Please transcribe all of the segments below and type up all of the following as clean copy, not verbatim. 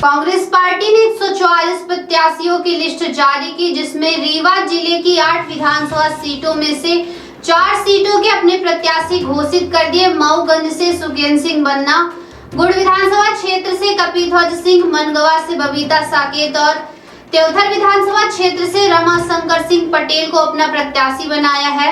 Congress party ने 144 प्रत्याशियों की लिस्ट जारी की, जिसमें रीवा जिले की 8 विधानसभा सीटों में से 4 सीटों के अपने प्रत्याशी घोषित कर दिए। मऊगंज से सुगेन सिंह बन्ना, गुड़ विधानसभा क्षेत्र से कपिध्वज सिंह, मनगवा से बबीता साकेत और त्योथर विधानसभा क्षेत्र से रमाशंकर सिंह पटेल को अपना प्रत्याशी बनाया है।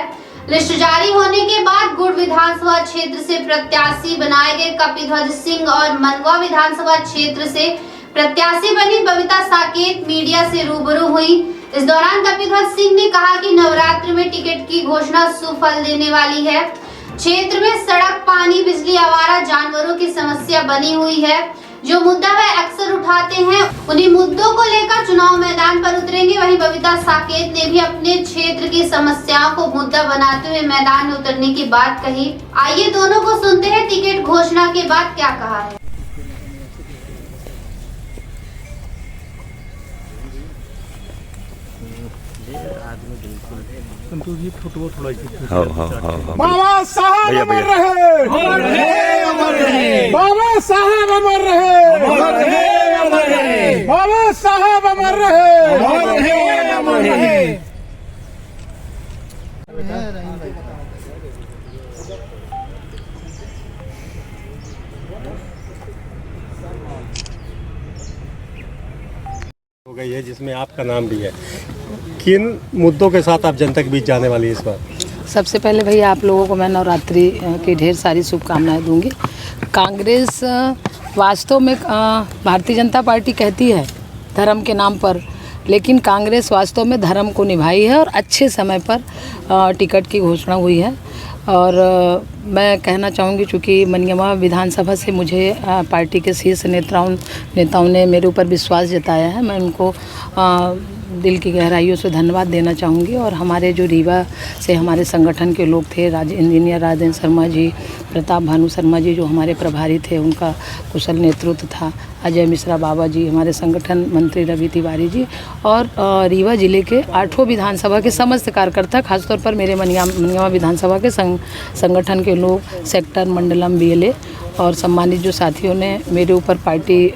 लिस्ट जारी होने के बाद गुड़ विधानसभा क्षेत्र से प्रत्याशी बनाए गए कपिध्वज सिंह और मनगवा विधानसभा क्षेत्र से प्रत्याशी बनी बबीता साकेत मीडिया से रूबरू हुई। इस दौरान कपिध्वज सिंह ने कहा कि नवरात्र में टिकट की घोषणा सुफल देने वाली है। क्षेत्र में सड़क, पानी, बिजली, आवारा जानवरों की समस्या बनी हुई है। जो मुद्दा वह अक्सर उठाते हैं, उन्हीं मुद्दों को लेकर चुनाव मैदान पर उतरेंगे। वहीं बबीता साकेत ने भी अपने क्षेत्र की समस्याओं को मुद्दा बनाते हुए मैदान में उतरने की बात कही। आइए दोनों को सुनते हैं टिकट घोषणा के बाद क्या कहा है। जी फोटो थोड़ा बाबा साहब अमर रहे, बाबा साहब अमर रहे, बाबा साहब अमर रहे। हो गई है जिसमें आपका नाम भी है। किन मुद्दों के साथ आप जनता के बीच जाने वाली है इस बार? सबसे पहले भैया आप लोगों को मैं नवरात्रि की ढेर सारी शुभकामनाएं दूंगी। कांग्रेस वास्तव में भारतीय जनता पार्टी कहती है धर्म के नाम पर, लेकिन कांग्रेस वास्तव में धर्म को निभाई है और अच्छे समय पर टिकट की घोषणा हुई है। और मैं कहना चाहूँगी, चूँकि मनियामा विधानसभा से मुझे पार्टी के शीर्ष नेताओं ने मेरे ऊपर विश्वास जताया है। मैं उनको दिल की गहराइयों से धन्यवाद देना चाहूँगी। और हमारे जो रीवा से हमारे संगठन के लोग थे, इंजीनियर राजेंद्र शर्मा जी, प्रताप भानु शर्मा जी जो हमारे प्रभारी थे, उनका कुशल नेतृत्व था, अजय मिश्रा बाबा जी, हमारे संगठन मंत्री रवि तिवारी जी, और रीवा जिले के 8 विधानसभा के समस्त कार्यकर्ता, खासतौर पर मेरे मनियामा विधानसभा के संगठन के लोग, सेक्टर, मंडलम, BLA और सम्मानित जो साथियों ने मेरे ऊपर पार्टी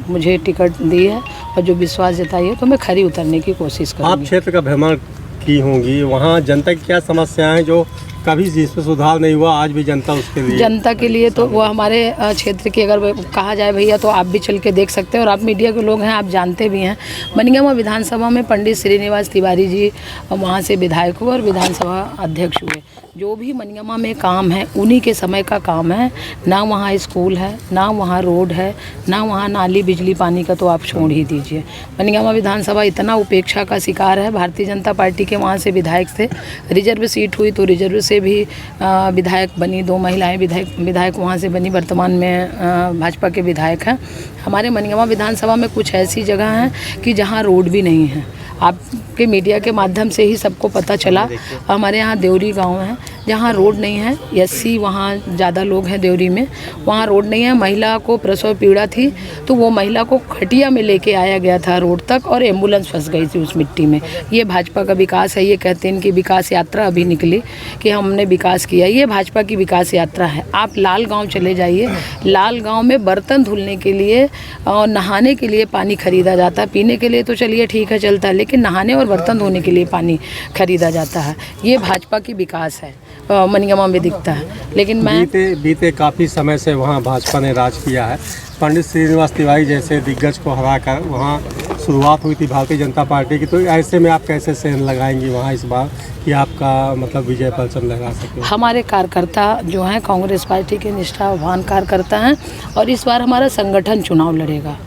मुझे टिकट दी है और जो विश्वास जताई है, तो मैं खरी उतरने की कोशिश करूँगी। आप क्षेत्र का भ्रमण की होंगी, वहाँ जनता की क्या समस्याएं हैं जो कभी जिसमें सुधार नहीं हुआ, आज भी जनता उसके लिए? जनता के लिए तो वो हमारे क्षेत्र की अगर कहा जाए भैया, तो आप भी चल के देख सकते हैं और आप मीडिया के लोग हैं, आप जानते भी हैं। मनियामा विधानसभा में पंडित श्रीनिवास तिवारी जी वहाँ से विधायक हुए और विधानसभा अध्यक्ष हुए। जो भी मनियामा में काम है उन्हीं के समय का काम है। ना वहाँ स्कूल है, ना वहाँ रोड है, ना वहाँ नाली, बिजली, पानी का तो आप छोड़ ही दीजिए। मनियामा विधानसभा इतना उपेक्षा का शिकार है। भारतीय जनता पार्टी के वहाँ से विधायक थे, रिजर्व सीट हुई तो रिजर्व से भी विधायक बनी, 2 महिलाएं विधायक वहाँ से बनी, वर्तमान में भाजपा के विधायक हैं। हमारे मनियामा विधानसभा में कुछ ऐसी जगह हैं कि जहाँ रोड भी नहीं है। आपके मीडिया के माध्यम से ही सबको पता चला। हमारे यहाँ देवरी गांव है जहाँ रोड नहीं है, SC वहाँ ज़्यादा लोग हैं देवरी में, वहाँ रोड नहीं है। महिला को प्रसव पीड़ा थी तो वो महिला को खटिया में लेके आया गया था रोड तक और एम्बुलेंस फंस गई थी उस मिट्टी में। ये भाजपा का विकास है। ये कहते हैं कि विकास यात्रा अभी निकली कि हमने विकास किया, ये भाजपा की विकास यात्रा है। आप लाल गाँव चले जाइए, लाल गाँव में बर्तन धुलने के लिए और नहाने के लिए पानी खरीदा जाता है। पीने के लिए तो चलिए ठीक है चलता है, लेकिन नहाने और बर्तन धोने के लिए पानी खरीदा जाता है। ये भाजपा की विकास है, मनियामा में दिखता है। लेकिन मैं बीते काफ़ी समय से वहाँ भाजपा ने राज किया है। पंडित श्रीनिवास तिवारी जैसे दिग्गज को हराकर वहाँ शुरुआत हुई थी भारतीय जनता पार्टी की, तो ऐसे में आप कैसे सेंध लगाएंगी वहाँ इस बार कि आपका मतलब विजय परचम लगा सके? हमारे कार्यकर्ता जो हैं कांग्रेस पार्टी के निष्ठावान कार्यकर्ता हैं और इस बार हमारा संगठन चुनाव लड़ेगा।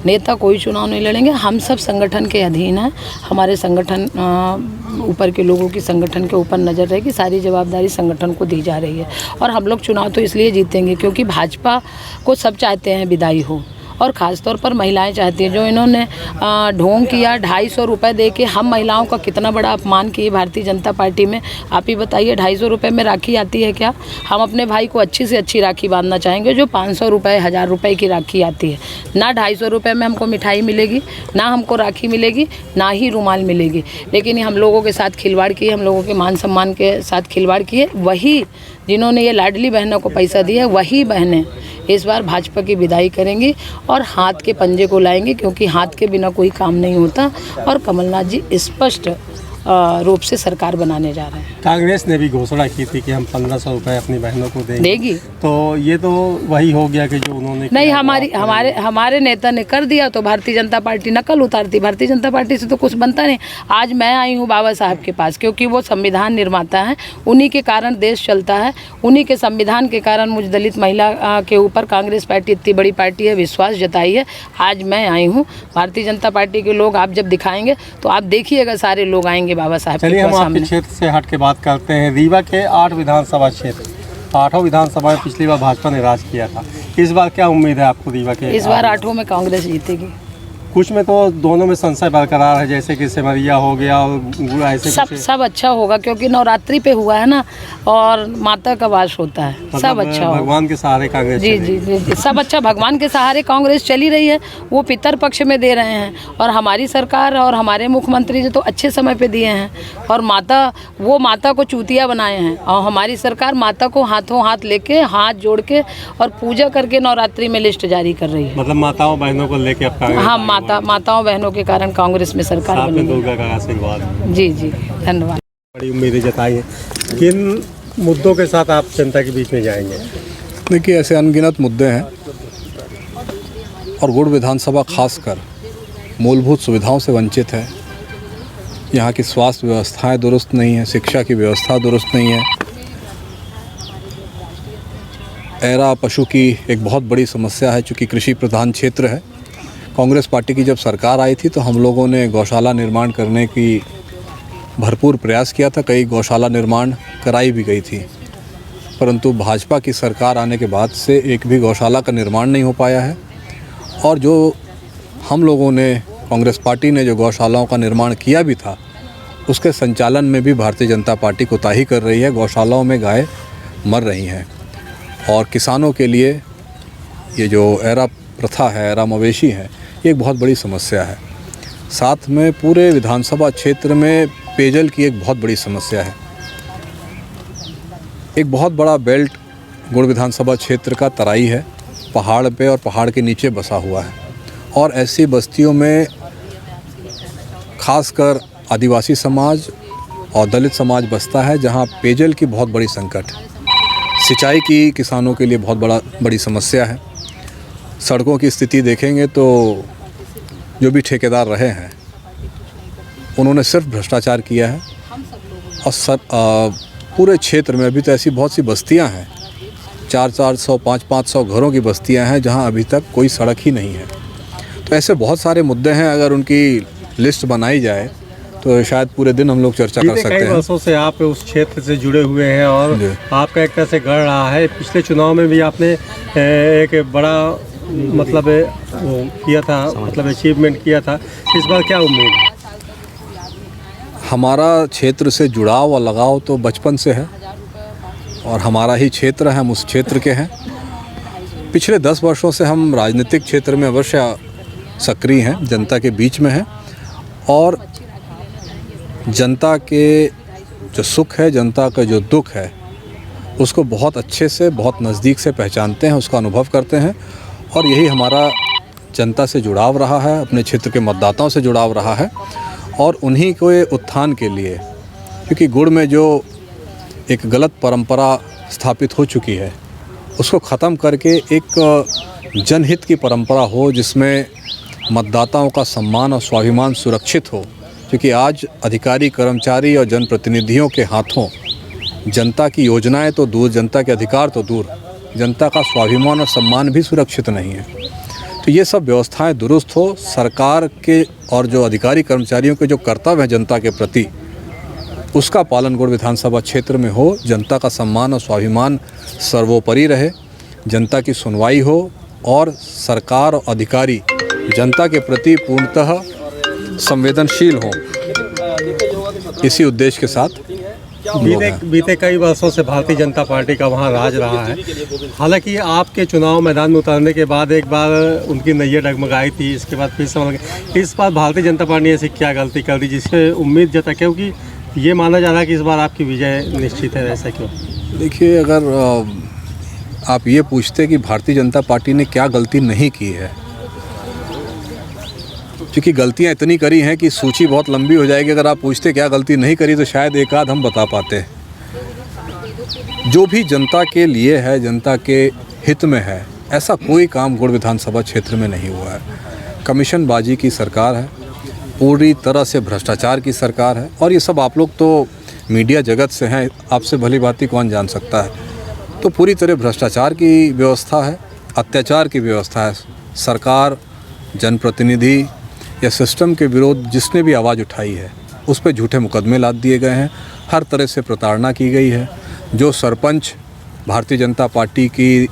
नेता कोई चुनाव नहीं लड़ेंगे, हम सब संगठन के अधीन हैं। हमारे संगठन ऊपर के लोगों की संगठन के ऊपर नज़र रहेगी, सारी जवाबदारी संगठन को दी जा रही है। और हम लोग चुनाव तो इसलिए जीतेंगे क्योंकि भाजपा को सब चाहते हैं विदाई हो, और ख़ासतौर पर महिलाएं चाहती हैं। जो इन्होंने ढोंग किया 250 रुपये दे के, हम महिलाओं का कितना बड़ा अपमान किए भारतीय जनता पार्टी में। आप ही बताइए, 250 रुपये में राखी आती है क्या? हम अपने भाई को अच्छी से अच्छी राखी बांधना चाहेंगे जो 500 रुपये 1000 रुपये की राखी आती है। ना 250 रुपये में हमको मिठाई मिलेगी, ना हमको राखी मिलेगी, ना ही रुमाल मिलेगी। लेकिन हम लोगों के साथ खिलवाड़ किए, हम लोगों के मान सम्मान के साथ खिलवाड़ किए। वही जिन्होंने ये लाडली बहनों को पैसा दिया, वही बहनें इस बार भाजपा की विदाई करेंगी और हाथ के पंजे को लाएंगे, क्योंकि हाथ के बिना कोई काम नहीं होता। और कमलनाथ जी स्पष्ट रूप से सरकार बनाने जा रहे हैं। कांग्रेस ने भी घोषणा की थी कि हम 1500 रुपये अपनी बहनों को देगी, तो ये तो वही हो गया कि जो उन्होंने नहीं, हमारे नेता ने कर दिया तो भारतीय जनता पार्टी नकल उतारती। भारतीय जनता पार्टी से तो कुछ बनता नहीं। आज मैं आई हूँ बाबा साहब के पास, क्योंकि वो संविधान निर्माता हैं, उन्हीं के कारण देश चलता है, उन्हीं के संविधान के कारण मुझ दलित महिला के ऊपर कांग्रेस पार्टी इतनी बड़ी पार्टी है विश्वास जताई है। आज मैं आई हूँ, भारतीय जनता पार्टी के लोग आप जब दिखाएंगे तो आप देखिएगा सारे लोग आएंगे बाबा साहब। चलिए हम आपके क्षेत्र से हट के बात करते हैं। रीवा के 8 विधानसभा क्षेत्र, 8 विधानसभा में पिछली बार भाजपा ने राज किया था। इस बार क्या उम्मीद है आपको रीवा के? इस बार 8 में कांग्रेस जीतेगी। कुछ में तो दोनों में संशय बरकरार है, जैसे कि सिमरिया हो गया और ऐसे सब अच्छा होगा, क्योंकि नवरात्रि पे हुआ है ना, और माता का वास होता है। मतलब सब अच्छा होगा। भगवान के सहारे कांग्रेस जी सब अच्छा। भगवान के सहारे कांग्रेस चली रही है, वो पितर पक्ष में दे रहे हैं, और हमारी सरकार और हमारे मुख्यमंत्री जी तो अच्छे समय पे दिए हैं। और वो माता को चूतिया बनाए हैं, और हमारी सरकार माता को हाथों हाथ लेके, हाथ जोड़ के और पूजा करके नवरात्रि में लिस्ट जारी कर रही है। मतलब माताओं बहनों को लेके अब हाँ, माताओं बहनों के कारण कांग्रेस में सरकार बनी। दुर्गा का आशीर्वाद। जी धन्यवाद। बड़ी उम्मीदें जताई हैं। किन मुद्दों के साथ आप जनता के बीच में जाएंगे? देखिए, ऐसे अनगिनत मुद्दे हैं, और गुड़ विधानसभा खासकर मूलभूत सुविधाओं से वंचित है। यहाँ की स्वास्थ्य व्यवस्थाएं दुरुस्त नहीं है, शिक्षा की व्यवस्था दुरुस्त नहीं है। एरा पशु की एक बहुत बड़ी समस्या है, चूँकि कृषि प्रधान क्षेत्र है। कांग्रेस पार्टी की जब सरकार आई थी तो हम लोगों ने गौशाला निर्माण करने की भरपूर प्रयास किया था। कई गौशाला निर्माण कराई भी गई थी, परंतु भाजपा की सरकार आने के बाद से एक भी गौशाला का निर्माण नहीं हो पाया है। और जो हम लोगों ने, कांग्रेस पार्टी ने जो गौशालाओं का निर्माण किया भी था, उसके संचालन में भी भारतीय जनता पार्टी कोताही कर रही है। गौशालाओं में गाय मर रही हैं, और किसानों के लिए ये जो एरा प्रथा है, एरा मवेशी है, ये एक बहुत बड़ी समस्या है। साथ में पूरे विधानसभा क्षेत्र में पेयजल की एक बहुत बड़ी समस्या है। एक बहुत बड़ा बेल्ट गुड़ विधानसभा क्षेत्र का तराई है, पहाड़ पे और पहाड़ के नीचे बसा हुआ है, और ऐसी बस्तियों में खासकर आदिवासी समाज और दलित समाज बसता है, जहाँ पेयजल की बहुत बड़ी संकट है। सिंचाई की किसानों के लिए बहुत बड़ी समस्या है। सड़कों की स्थिति देखेंगे तो जो भी ठेकेदार रहे हैं उन्होंने सिर्फ भ्रष्टाचार किया है। और पूरे क्षेत्र में अभी तो ऐसी बहुत सी बस्तियां हैं, 400-400, 500-500 घरों की बस्तियां हैं, जहां अभी तक कोई सड़क ही नहीं है। तो ऐसे बहुत सारे मुद्दे हैं, अगर उनकी लिस्ट बनाई जाए तो शायद पूरे दिन हम लोग चर्चा कर सकते हैं। कई वर्षों से आप उस क्षेत्र से जुड़े हुए हैं, और आपका एक तरह से गढ़ रहा है। पिछले चुनाव में भी आपने एक बड़ा मतलब वो किया था, मतलब अचीवमेंट किया था। इस बार क्या उम्मीद है? हमारा क्षेत्र से जुड़ाव और लगाव तो बचपन से है, और हमारा ही क्षेत्र है, हम उस क्षेत्र के हैं। पिछले 10 वर्षों से हम राजनीतिक क्षेत्र में अवश्य सक्रिय हैं, जनता के बीच में हैं, और जनता के जो सुख है, जनता का जो दुख है, उसको बहुत अच्छे से, बहुत नज़दीक से पहचानते हैं, उसका अनुभव करते हैं। और यही हमारा जनता से जुड़ाव रहा है, अपने क्षेत्र के मतदाताओं से जुड़ाव रहा है, और उन्हीं के उत्थान के लिए, क्योंकि गुड़ में जो एक गलत परंपरा स्थापित हो चुकी है, उसको ख़त्म करके एक जनहित की परंपरा हो, जिसमें मतदाताओं का सम्मान और स्वाभिमान सुरक्षित हो। क्योंकि आज अधिकारी, कर्मचारी और जनप्रतिनिधियों के हाथों जनता की योजनाएं तो दूर, जनता के अधिकार तो दूर, जनता का स्वाभिमान और सम्मान भी सुरक्षित नहीं है। तो ये सब व्यवस्थाएं दुरुस्त हो, सरकार के और जो अधिकारी कर्मचारियों के जो कर्तव्य हैं जनता के प्रति, उसका पालन गुड़ विधानसभा क्षेत्र में हो, जनता का सम्मान और स्वाभिमान सर्वोपरि रहे, जनता की सुनवाई हो, और सरकार और अधिकारी जनता के प्रति पूर्णतः संवेदनशील हों। इसी उद्देश्य के साथ बीते कई वर्षों से भारतीय जनता पार्टी का वहाँ राज रहा है। हालांकि आपके चुनाव मैदान में उतरने के बाद एक बार उनकी नैया डगमगाई थी, इसके बाद फिर समझ गए। इस बार भारतीय जनता पार्टी ने ऐसी क्या गलती कर दी जिससे उम्मीद जता, क्योंकि ये माना जा रहा है कि इस बार आपकी विजय निश्चित है, ऐसा क्यों? देखिए, अगर आप ये पूछते कि भारतीय जनता पार्टी ने क्या गलती नहीं की है, क्योंकि गलतियां इतनी करी हैं कि सूची बहुत लंबी हो जाएगी। अगर आप पूछते क्या गलती नहीं करी तो शायद एक आध हम बता पाते। जो भी जनता के लिए है, जनता के हित में है, ऐसा कोई काम गुड़ विधानसभा क्षेत्र में नहीं हुआ है। कमीशनबाजी की सरकार है, पूरी तरह से भ्रष्टाचार की सरकार है। और ये सब आप लोग तो मीडिया जगत से हैं, आपसे भली भांति कौन जान सकता है। तो पूरी तरह भ्रष्टाचार की व्यवस्था है, अत्याचार की व्यवस्था है। सरकार, जनप्रतिनिधि या सिस्टम के विरोध जिसने भी आवाज़ उठाई है उस पर झूठे मुकदमे लाद दिए गए हैं। हर तरह से प्रताड़ना की गई है। जो सरपंच भारतीय जनता पार्टी की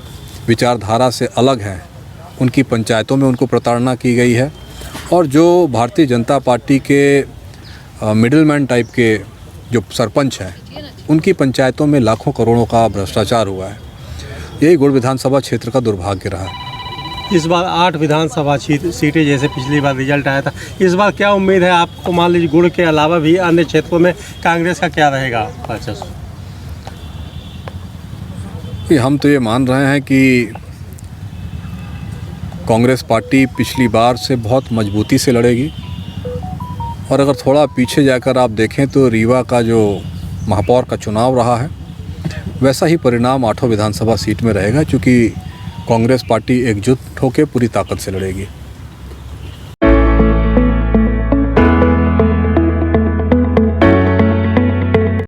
विचारधारा से अलग हैं, उनकी पंचायतों में उनको प्रताड़ना की गई है। और जो भारतीय जनता पार्टी के मिडिलमैन टाइप के जो सरपंच हैं, उनकी पंचायतों में लाखों करोड़ों का भ्रष्टाचार हुआ है। यही गुड़ विधानसभा क्षेत्र का दुर्भाग्य रहा है। इस बार 8 विधानसभा सीटें जैसे पिछली बार रिजल्ट आया था, इस बार क्या उम्मीद है आपको? मान लीजिए गुड़ के अलावा भी अन्य क्षेत्रों में कांग्रेस का क्या रहेगा वर्चस्व? हम तो ये मान रहे हैं कि कांग्रेस पार्टी पिछली बार से बहुत मजबूती से लड़ेगी। और अगर थोड़ा पीछे जाकर आप देखें तो रीवा का जो महापौर का चुनाव रहा है, वैसा ही परिणाम 8 विधानसभा सीट में रहेगा, क्योंकि कांग्रेस पार्टी एकजुट होकर पूरी ताकत से लड़ेगी।